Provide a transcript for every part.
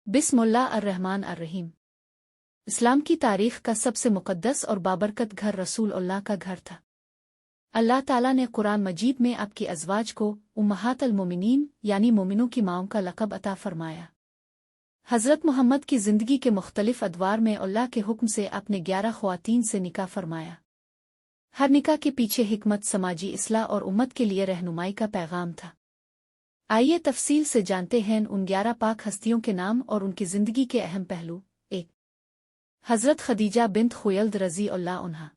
बिस्मिल्लाह अर्रहमान अर्रहीम। इस्लाम की तारीख का सबसे मुक़द्दस और बाबरकत घर रसूलुल्लाह का घर था। अल्लाह ताला ने कुरान मजीद में आपकी अज़वाज को उम्महातुल मोमिनीन यानी मोमिनों की माँओं का लक़ब अता फ़रमाया। हज़रत मोहम्मद की ज़िंदगी के मुख्तलिफ़ अदवार में अल्लाह के हुक्म से आपने 11 ख़वातीन से निकाह फ़रमाया। हर निकाह के पीछे हिकमत, समाजी इस्लाह और उम्मत के लिए रहनुमाई का पैगाम था। आइए तफसील से जानते हैं उन 11 पाक हस्तियों के नाम और उनकी ज़िंदगी के अहम पहलू। 1. हज़रत खदीजा बिन्त खुवैलिद रज़ी अल्लाह अन्हा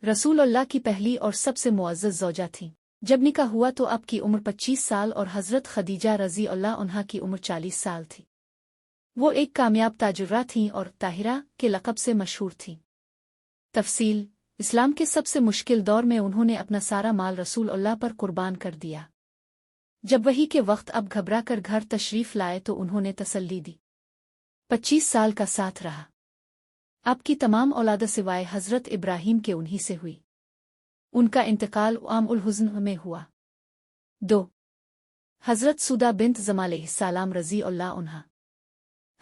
रसूलुल्लाह की पहली और सबसे मुअज़्ज़ज़ ज़ौजा थीं। जब निकाह हुआ तो आपकी उम्र 25 साल और हज़रत खदीजा रज़ी अल्लाह अन्हा की उम्र 40 साल थी। वो एक कामयाब ताजुर्रा थीं और ताहिरा के लक़ब से मशहूर थीं। तफसील: इस्लाम के सबसे मुश्किल दौर में उन्होंने अपना सारा माल रसूलुल्लाह पर कुर्बान कर दिया। जब वही के वक्त अब घबरा कर घर तशरीफ़ लाए तो उन्होंने तसल्ली दी। 25 साल का साथ रहा। आपकी तमाम औलाद सिवाय हज़रत इब्राहीम के उन्हीं से हुई। उनका इंतकाल आमुल हुज़्न में हुआ। 2. हज़रत सुदा बिन्त ज़मा अलैहिस्सलाम रज़ी अल्लाह अन्हा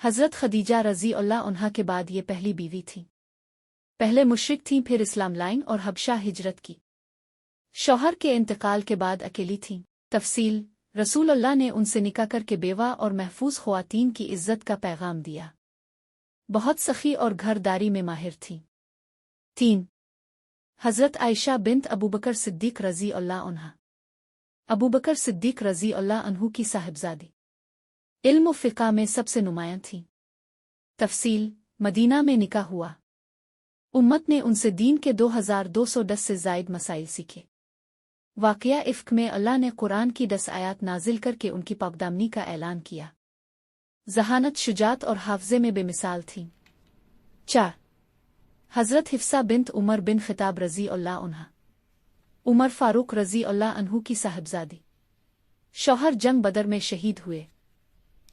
हज़रत खदीजा रज़ी अल्लाह अन्हा के बाद ये पहली बीवी थीं। पहले मुशरिक थीं, फिर इस्लाम लाईं और हबशा हिजरत की। शौहर के इंतकाल के बाद अकेली थीं। तफसील: रसूलुल्लाह ने उनसे निकाह करके बेवा और महफूज ख़वातीन की इज़्ज़त का पैगाम दिया। बहुत सखी और घरदारी में माहिर थीं। 3. हज़रत आयशा बिन्त अबू बकर सिद्दीक़ रज़ी अल्लाह अन्हा अबू बकर सिद्दीक़ रज़ी अल्लाह अन्हु की साहिबजादी। इल्म व फ़िक़्ह में सबसे नुमायां थीं। तफसील: मदीना में निकाह हुआ। उम्मत ने उनसे दीन के 2210 से ज़ायद मसाइल सीखे। वाक़या इफ़्क में अल्लाह ने कुरान की 10 आयात नाजिल करके उनकी पाकदामनी का ऐलान किया। ज़हानत, शुजात और हाफ़ज़े में बेमिसाल थीं। 4. हज़रत हिफ्सा बिन्त उमर बिन ख़िताब रज़ी अल्लाह अन्हा उमर फ़ारूक रज़ी अल्लाह अन्हु की साहिबजादी। शौहर जंग बदर में शहीद हुए।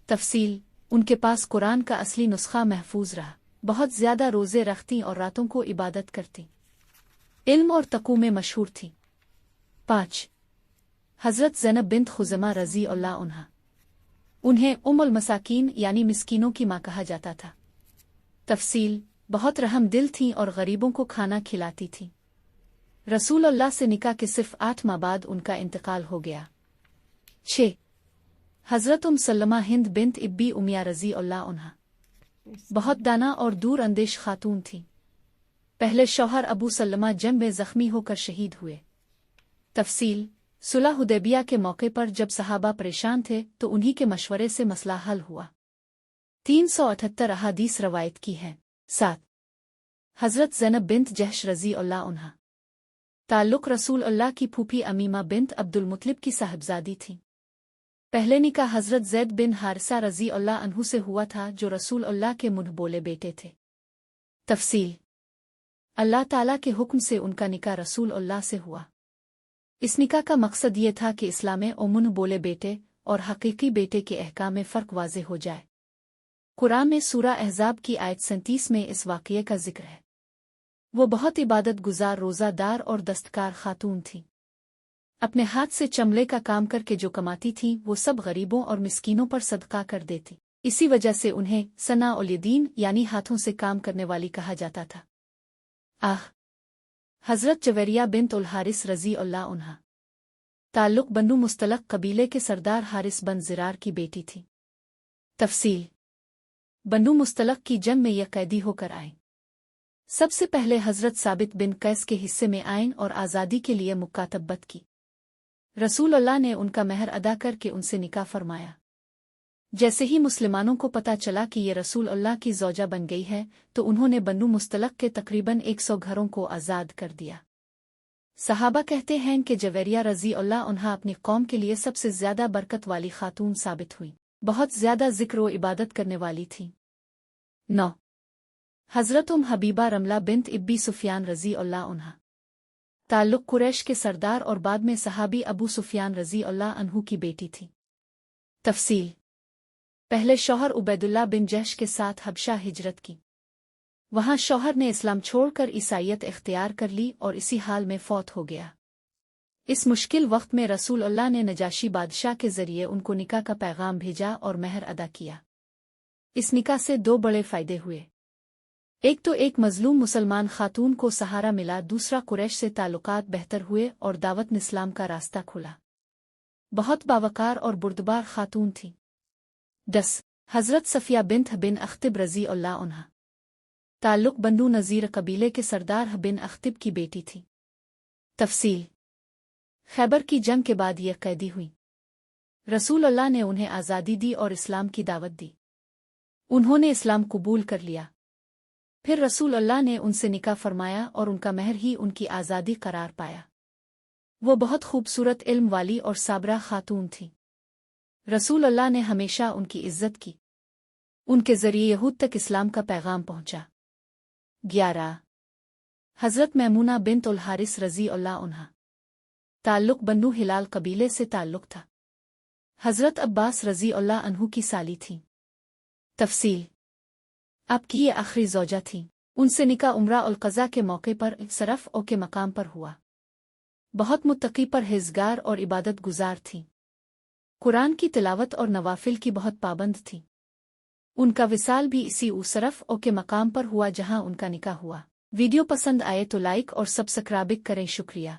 तफसील: उनके पास कुरान का असली नुस्ख़ा महफूज रहा। बहुत ज़्यादा रोज़े रखतीं और रातों को इबादत करतीं। इल्म और तक़ू में मशहूर थीं। 5. हज़रत ज़ैनब बिन्त खुज़ैमा रज़ी अल्लाह अन्हा उन्हें उम्मुल मसाकीन यानी मिस्कीनों की माँ कहा जाता था। तफसील: बहुत रहम दिल थीं और गरीबों को खाना खिलाती थीं। रसूलुल्लाह से निकाह के सिर्फ 8 माह बाद उनका इंतकाल हो गया। 6. हज़रत सलमा हिंद बिन्त इब्बी उमिया रज़ी अल्लाह अन्हा बहुत दाना और दूर अंदेश खातून थीं। पहले शौहर अबू सलमा जंग में ज़ख्मी होकर शहीद हुए। तफसील: सुलह हुदैबिया के मौके पर जब सहाबा परेशान थे तो उन्हीं के मशवरे से मसला हल हुआ। 378 अहादीस रवायत की हैं। 7. हज़रत ज़ैनब बिन्त जहश रज़ी अल्लाह अन्हा ताल्लुक़ रसूलुल्लाह की फूफी अमीमा बिन्त अब्दुल मुत्तलिब की साहिबजादी थीं। पहले निकाह हज़रत ज़ैद बिन हारिसा रज़ी अल्लाह अन्हु से हुआ था जो रसूलुल्लाह के मुँह बोले बेटे थे। तफसील: अल्लाह ताला के हुक्म से उनका निकाह रसूलुल्लाह से हुआ। इस निकाह का मकसद ये था कि इस्लाम में मुँह बोले बेटे और हकीकी बेटे के अहकाम में फ़र्क वाज़े हो जाए। कुरान में सूरा अहज़ाब की आयत 37 में इस वाक़ये का जिक्र है। वो बहुत इबादत गुजार, रोज़ादार और दस्तकार खातून थीं। अपने हाथ से चमड़े का काम करके जो कमाती थीं वो सब गरीबों और मिस्कीनों पर सदका कर देती। इसी वजह से उन्हें सना उल यदीन यानी हाथों से काम करने वाली कहा जाता था। हज़रत जवेरिया बिन्त उल हारिस रज़ी अल्लाह अन्हा ताल्लुक़ बनु मुस्तलक़ कबीले के सरदार हारिस बन ज़िरार की बेटी थी। तफसील: बनु मुस्तलक़ की जंग में यह कैदी होकर आईं। सबसे पहले हज़रत साबित बिन कैस के हिस्से में आईं और आज़ादी के लिए मुकातबत की। रसूलुल्लाह ने उनका महर अदा करके उनसे निकाह फरमाया। जैसे ही मुसलमानों को पता चला कि ये रसूलुल्लाह की ज़ौजा बन गई है तो उन्होंने बनु मुस्तलक़ के तकरीबन 100 घरों को आज़ाद कर दिया। सहाबा कहते हैं कि जवेरिया रज़ी अल्लाह अन्हा अपनी कौम के लिए सबसे ज़्यादा बरकत वाली खातून साबित हुई। बहुत ज़्यादा ज़िक्र व इबादत करने वाली थीं। 9. हज़रत हबीबा रमला बिन्त इब्बी सुफ़ियान रज़ी अल्लाह अन्हा ताल्लुक़ कुरैश के सरदार और बाद में सहाबी अबू सुफ़ियान रज़ी अल्लाह अन्हु की बेटी थी। तफसील: पहले शौहर उबैदुल्लाह बिन जहश के साथ हबशा हिजरत की। वहाँ शौहर ने इस्लाम छोड़कर ईसाईयत इख्तियार कर ली और इसी हाल में फौत हो गया। इस मुश्किल वक्त में रसूलुल्लाह ने नजाशी बादशाह के ज़रिए उनको निकाह का पैगाम भेजा और महर अदा किया। इस निकाह से दो बड़े फायदे हुए। एक तो एक मजलूम मुसलमान खातून को सहारा मिला, दूसरा कुरैश से ताल्लुकात बेहतर हुए और दावत इस्लाम का रास्ता खुला। बहुत बावकार और बुर्दबार खातून थी। 10 हज़रत सफ़िया बिन्त बिन अख्तिब रज़ी अल्लाह अन्हा ताल्लुक बन्नू नज़ीर कबीले के सरदार बिन अख्तिब की बेटी थी। तफसील खैबर की जंग के बाद यह कैदी हुई। रसूल अल्लाह ने उन्हें आज़ादी दी और इस्लाम की दावत दी। उन्होंने इस्लाम कबूल कर लिया। फिर रसूल अल्लाह ने उनसे निकाह फरमाया और उनका महर ही उनकी आज़ादी करार पाया। वो बहुत खूबसूरत, इल्म वाली और साबरा खातून थी। रसूल अल्लाह ने हमेशा उनकी इज्जत की। उनके ज़रिए यहूद तक इस्लाम का पैगाम पहुंचा। 11 हज़रत मैमूना बिन्त उल हारिस रज़ी अल्लाह अन्हा ताल्लुक बन्नू हिलाल कबीले से ताल्लुक था। हज़रत अब्बास रज़ी अल्लाह अन्हु की साली थी। तफसील आपकी ये आखिरी ज़ौजा थी। उनसे निकाह उम्रा उल क़ज़ा के मौके पर सरफ़ ओ के मकाम पर हुआ। बहुत मुत्तकी, परहेज़गार और इबादत गुजार थी। कुरान की तिलावत और नवाफिल की बहुत पाबंद थी। उनका विसाल भी इसी सरफ़ ओ के मकाम पर हुआ जहां उनका निकाह हुआ। वीडियो पसंद आए तो लाइक और सब्सक्राइब करें। शुक्रिया।